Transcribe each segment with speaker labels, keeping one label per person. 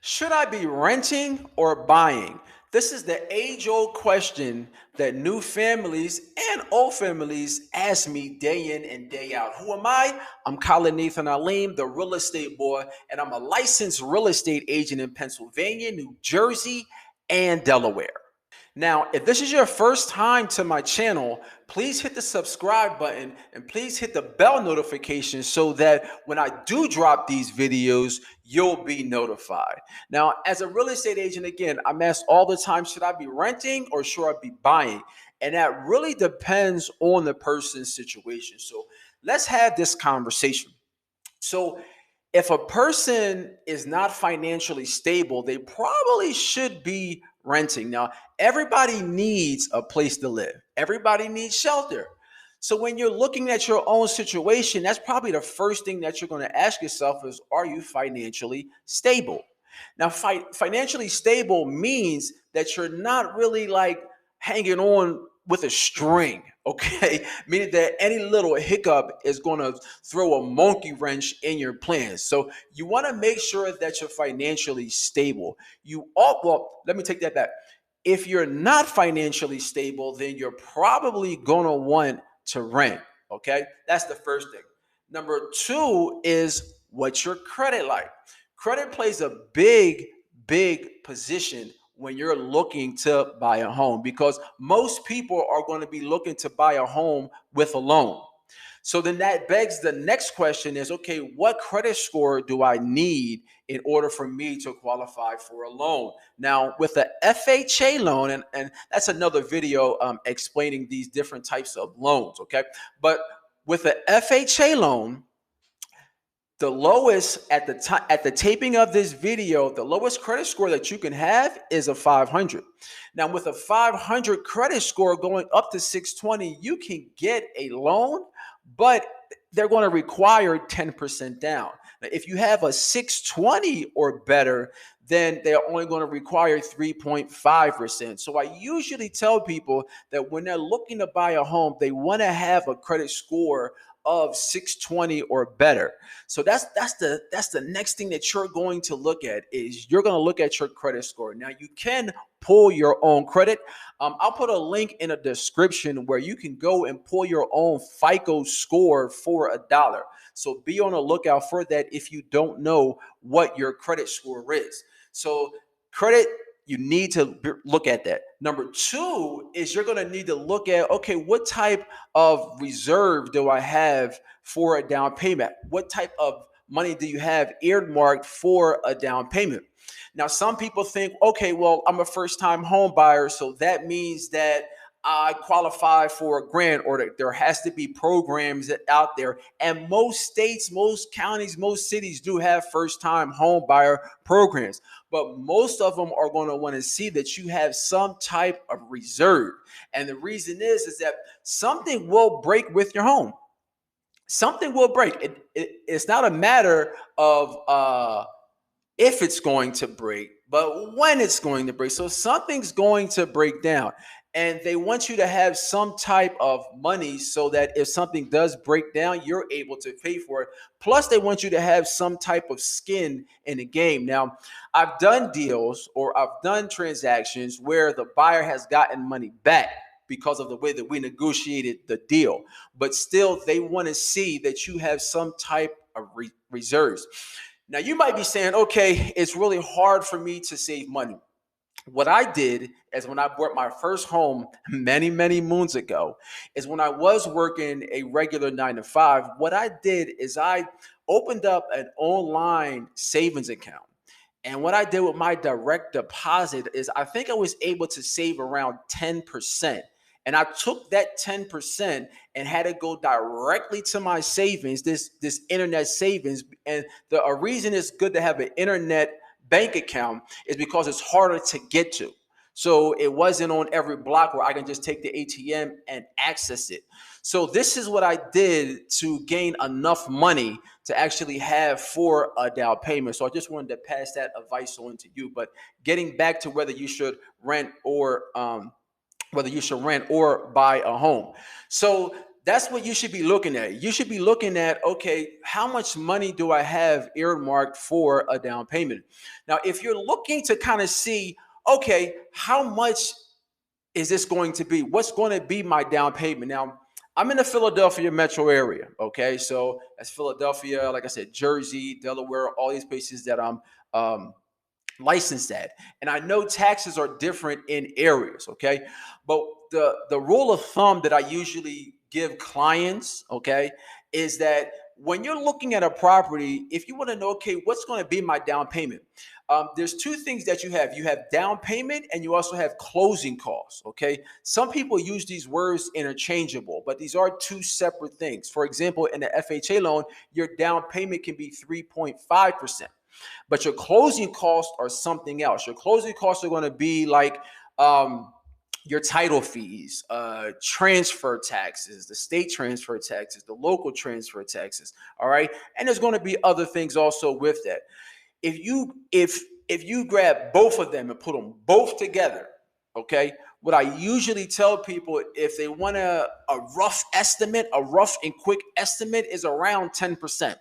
Speaker 1: Should I be renting or buying? This is the age old question that new families and old families ask me day in and day out. Who am I? I'm Colin Nathan Aleem, the real estate boy, and I'm a licensed real estate agent in Pennsylvania, New Jersey, and Delaware. Now, if this is your first time to my channel, please hit the subscribe button and please hit the bell notification so that when I do drop these videos, you'll be notified. Now, as a real estate agent, again, I'm asked all the time, should I be renting or should I be buying? And that really depends on the person's situation. So let's have this conversation. So if a person is not financially stable, they probably should be renting. Now, everybody needs a place to live, everybody needs shelter. So when you're looking at your own situation, that's probably the first thing that you're going to ask yourself is, are you financially stable? Now, financially stable means that you're not really like hanging on with a string, okay? Meaning that any little hiccup is going to throw a monkey wrench in your plans. So you want to make sure that you're financially stable. Well, let me take that back. If you're not financially stable, then you're probably going to want to rent, okay? That's the first thing. Number two is what's your credit like? Credit plays a big position when you're looking to buy a home because most people are going to be looking to buy a home with a loan. So then that begs the next question is, okay, what credit score do I need in order for me to qualify for a loan? Now, with the FHA loan, and that's another video explaining these different types of loans, okay? But with the FHA loan, the lowest at the time at the taping of this video, the lowest credit score that you can have is a 500. Now, with a 500 credit score going up to 620, you can get a loan, but they're going to require 10% down. Now, if you have a 620 or better, then they're only going to require 3.5%. So I usually tell people that when they're looking to buy a home, they want to have a credit score of 620 or better. So that's the next thing that you're going to look at is you're going to look at your credit score. Now you can pull your own credit. I'll put a link in a description where you can go and pull your own FICO score for $1. So be on the lookout for that if you don't know what your credit score is. So credit, you need to look at that. Number two is you're going to need to look at, okay, what type of reserve do I have for a down payment? What type of money do you have earmarked for a down payment? Now, some people think, okay, well, I'm a first time home buyer, so that means that I qualify for a grant or that there has to be programs out there. And most states, most counties, most cities do have first time home buyer programs. But most of them are going to want to see that you have some type of reserve. And the reason is that something will break with your home. Something will break. It's not a matter of if it's going to break, but when it's going to break. So something's going to break down. And they want you to have some type of money so that if something does break down, you're able to pay for it. Plus, they want you to have some type of skin in the game. Now, I've done deals or I've done transactions where the buyer has gotten money back because of the way that we negotiated the deal. But still, they want to see that you have some type of reserves. Now, you might be saying, okay, it's really hard for me to save money. What I did is when I bought my first home many moons ago, is when I was working a regular 9 to 5, what I did is I opened up an online savings account. And what I did with my direct deposit is I think I was able to save around 10%. And I took that 10% and had it go directly to my savings, this internet savings. And the a reason it's good to have an internet bank account is because it's harder to get to. So it wasn't on every block where I can just take the ATM and access it. So this is what I did to gain enough money to actually have for a down payment. So I just wanted to pass that advice on to you. But getting back to whether you should rent or buy a home. So That's what you should be looking at. You should be looking at, okay, how much money do I have earmarked for a down payment? Now, if you're looking to kind of see, okay, how much is this going to be? What's going to be my down payment? Now, I'm in the Philadelphia metro area. Okay. So that's Philadelphia, like I said, Jersey, Delaware, all these places that I'm um, licensed at. And I know taxes are different in areas. Okay. But the rule of thumb that I usually give clients, okay, is that when you're looking at a property, if you want to know, okay, what's going to be my down payment? There's two things that you have. You have down payment and you also have closing costs. Okay. Some people use these words interchangeable, but these are two separate things. For example, in the FHA loan, your down payment can be 3.5%, but your closing costs are something else. Your closing costs are going to be like, your title fees, transfer taxes, the state transfer taxes, the local transfer taxes. All right. And there's going to be other things also with that. If you grab both of them and put them both together, okay, what I usually tell people, if they want a rough estimate, a rough and quick estimate is around 10%.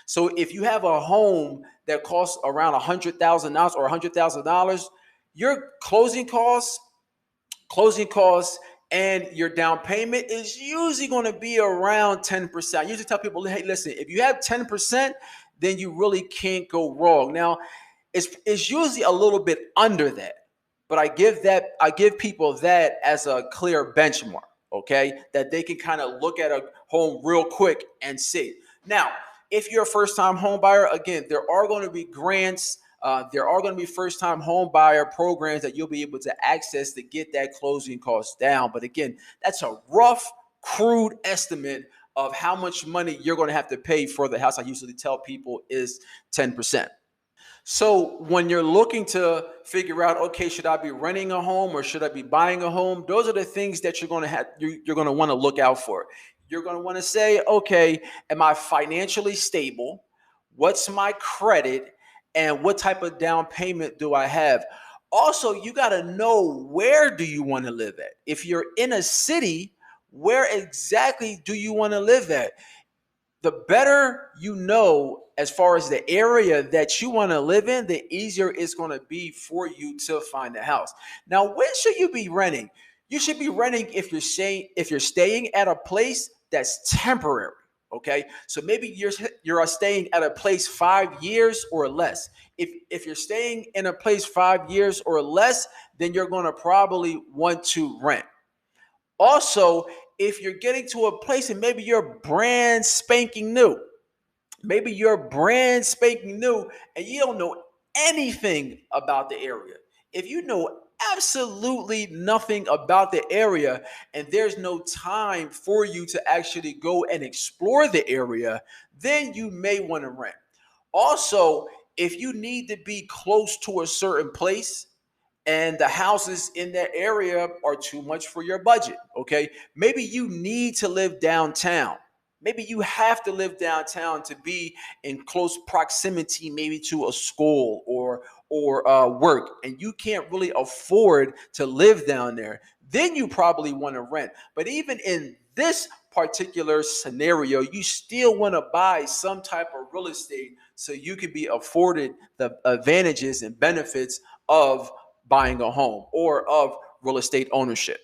Speaker 1: So if you have a home that costs around $100,000 or $100,000, your closing costs and your down payment is usually going to be around 10%. I usually tell people, hey, listen, if you have 10%, then you really can't go wrong. Now, it's usually a little bit under that, but I give people that as a clear benchmark, okay? That they can kind of look at a home real quick and see. Now, if you're a first-time home buyer, again, there are going to be grants. There are going to be first-time home buyer programs that you'll be able to access to get that closing cost down. But again, that's a rough, crude estimate of how much money you're going to have to pay for the house. I usually tell people is 10%. So when you're looking to figure out, okay, should I be renting a home or should I be buying a home? Those are the things that you're going to want to look out for. You're going to want to say, okay, am I financially stable? What's my credit? And what type of down payment do I have? Also, you got to know, where do you want to live at? If you're in a city, where exactly do you want to live at? The better you know as far as the area that you want to live in, the easier it's going to be for you to find a house. Now, when should you be renting? You should be renting if you're staying at a place that's temporary. Okay, so maybe you're staying at a place 5 years or less. If you're staying in a place 5 years or less, then you're going to probably want to rent. Also, if you're getting to a place and maybe you're brand spanking new, and you don't know anything about the area. If you know absolutely nothing about the area and there's no time for you to actually go and explore the area, then you may want to rent. Also, if you need to be close to a certain place and the houses in that area are too much for your budget, okay? Maybe you need to live downtown. Maybe you have to live downtown to be in close proximity, maybe to a school or work, and you can't really afford to live down there. Then you probably want to rent. But even in this particular scenario, you still want to buy some type of real estate so you can be afforded the advantages and benefits of buying a home or of real estate ownership.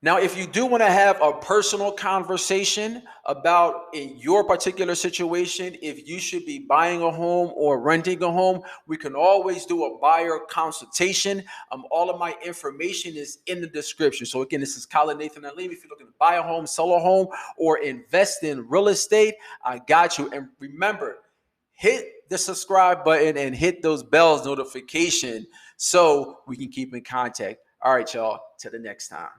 Speaker 1: Now, if you do want to have a personal conversation about in your particular situation, if you should be buying a home or renting a home, we can always do a buyer consultation. All of my information is in the description. So again, this is Colin Nathan Alim. If you're looking to buy a home, sell a home, or invest in real estate, I got you. And remember, hit the subscribe button and hit those bells notification so we can keep in contact. All right, y'all. Till the next time.